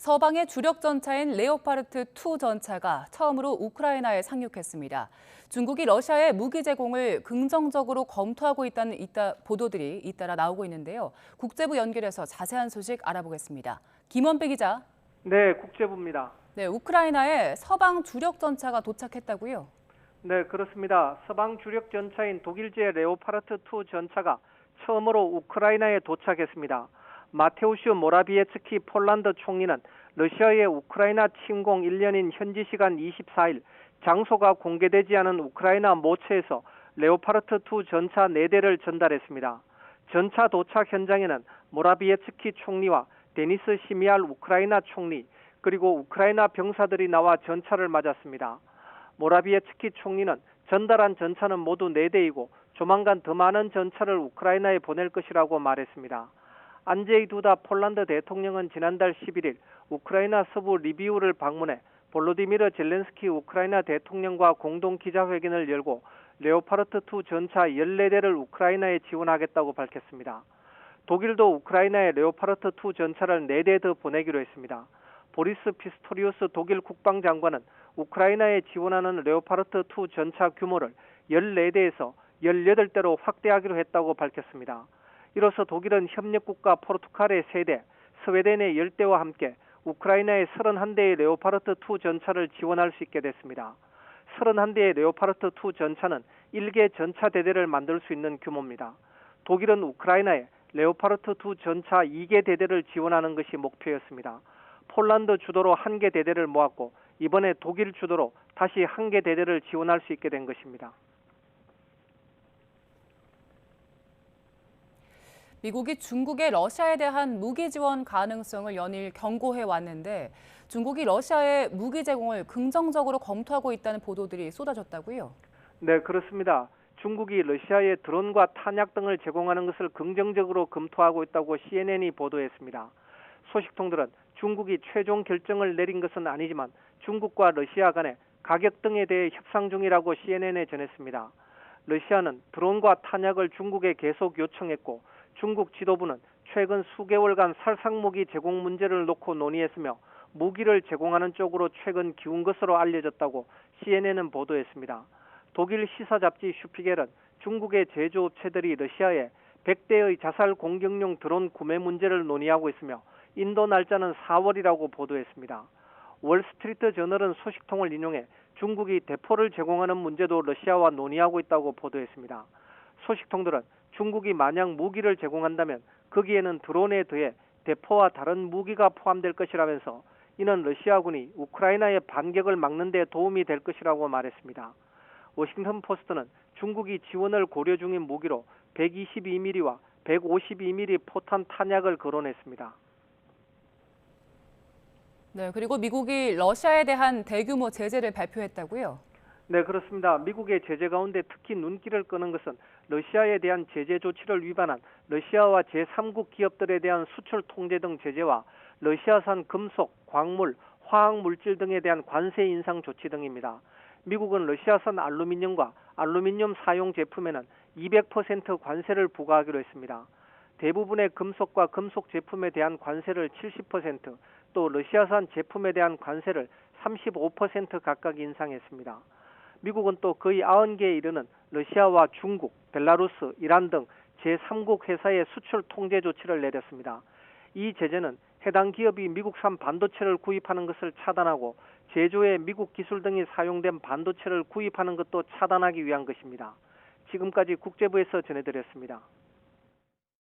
서방의 주력 전차인 레오파르트 2 전차가 처음으로 우크라이나에 상륙했습니다. 중국이 러시아의 무기 제공을 긍정적으로 검토하고 있다는 보도들이 잇따라 나오고 있는데요. 국제부 연결해서 자세한 소식 알아보겠습니다. 김원배 기자. 네, 국제부입니다. 네, 우크라이나에 서방 주력 전차가 도착했다고요? 네, 그렇습니다. 서방 주력 전차인 독일제 레오파르트 2 전차가 처음으로 우크라이나에 도착했습니다. 마테우슈 모라비에츠키 폴란드 총리는 러시아의 우크라이나 침공 1년인 현지 시간 24일 장소가 공개되지 않은 우크라이나 모처에서 레오파르트 2 전차 4대를 전달했습니다. 전차 도착 현장에는 모라비에츠키 총리와 데니스 시미알 우크라이나 총리 그리고 우크라이나 병사들이 나와 전차를 맞았습니다. 모라비에츠키 총리는 전달한 전차는 모두 4대이고 조만간 더 많은 전차를 우크라이나에 보낼 것이라고 말했습니다. 안제이 두다 폴란드 대통령은 지난달 11일 우크라이나 서부 리비우를 방문해 볼로디미르 젤렌스키 우크라이나 대통령과 공동 기자회견을 열고 레오파르트 2 전차 14대를 우크라이나에 지원하겠다고 밝혔습니다. 독일도 우크라이나에 레오파르트 2 전차를 4대 더 보내기로 했습니다. 보리스 피스토리우스 독일 국방장관은 우크라이나에 지원하는 레오파르트 2 전차 규모를 14대에서 18대로 확대하기로 했다고 밝혔습니다. 이로써 독일은 협력국가 포르투갈의 3대, 스웨덴의 10대와 함께 우크라이나의 31대의 레오파르트 2 전차를 지원할 수 있게 됐습니다. 31대의 레오파르트 2 전차는 1개 전차 대대를 만들 수 있는 규모입니다. 독일은 우크라이나에 레오파르트 2 전차 2개 대대를 지원하는 것이 목표였습니다. 폴란드 주도로 1개 대대를 모았고 이번에 독일 주도로 다시 1개 대대를 지원할 수 있게 된 것입니다. 미국이 중국의 러시아에 대한 무기 지원 가능성을 연일 경고해 왔는데 중국이 러시아의 무기 제공을 긍정적으로 검토하고 있다는 보도들이 쏟아졌다고요? 네, 그렇습니다. 중국이 러시아에 드론과 탄약 등을 제공하는 것을 긍정적으로 검토하고 있다고 CNN이 보도했습니다. 소식통들은 중국이 최종 결정을 내린 것은 아니지만 중국과 러시아 간의 가격 등에 대해 협상 중이라고 CNN에 전했습니다. 러시아는 드론과 탄약을 중국에 계속 요청했고 중국 지도부는 최근 수개월간 살상무기 제공 문제를 놓고 논의했으며 무기를 제공하는 쪽으로 최근 기운 것으로 알려졌다고 CNN은 보도했습니다. 독일 시사 잡지 슈피겔은 중국의 제조업체들이 러시아에 100대의 자살 공격용 드론 구매 문제를 논의하고 있으며 인도 날짜는 4월이라고 보도했습니다. 월스트리트 저널은 소식통을 인용해 중국이 대포를 제공하는 문제도 러시아와 논의하고 있다고 보도했습니다. 소식통들은 중국이 만약 무기를 제공한다면 거기에는 드론에 더해 대포와 다른 무기가 포함될 것이라면서 이는 러시아군이 우크라이나의 반격을 막는 데 도움이 될 것이라고 말했습니다. 워싱턴 포스트는 중국이 지원을 고려 중인 무기로 122mm와 152mm 포탄 탄약을 거론했습니다. 네, 그리고 미국이 러시아에 대한 대규모 제재를 발표했다고요? 네, 그렇습니다. 미국의 제재 가운데 특히 눈길을 끄는 것은 러시아에 대한 제재 조치를 위반한 러시아와 제3국 기업들에 대한 수출 통제 등 제재와 러시아산 금속, 광물, 화학물질 등에 대한 관세 인상 조치 등입니다. 미국은 러시아산 알루미늄과 알루미늄 사용 제품에는 200% 관세를 부과하기로 했습니다. 대부분의 금속과 금속 제품에 대한 관세를 70%, 또 러시아산 제품에 대한 관세를 35% 각각 인상했습니다. 미국은 또 거의 90개에 이르는 러시아와 중국, 벨라루스, 이란 등 제3국 회사의 수출 통제 조치를 내렸습니다. 이 제재는 해당 기업이 미국산 반도체를 구입하는 것을 차단하고 제조에 미국 기술 등이 사용된 반도체를 구입하는 것도 차단하기 위한 것입니다. 지금까지 국제부에서 전해드렸습니다.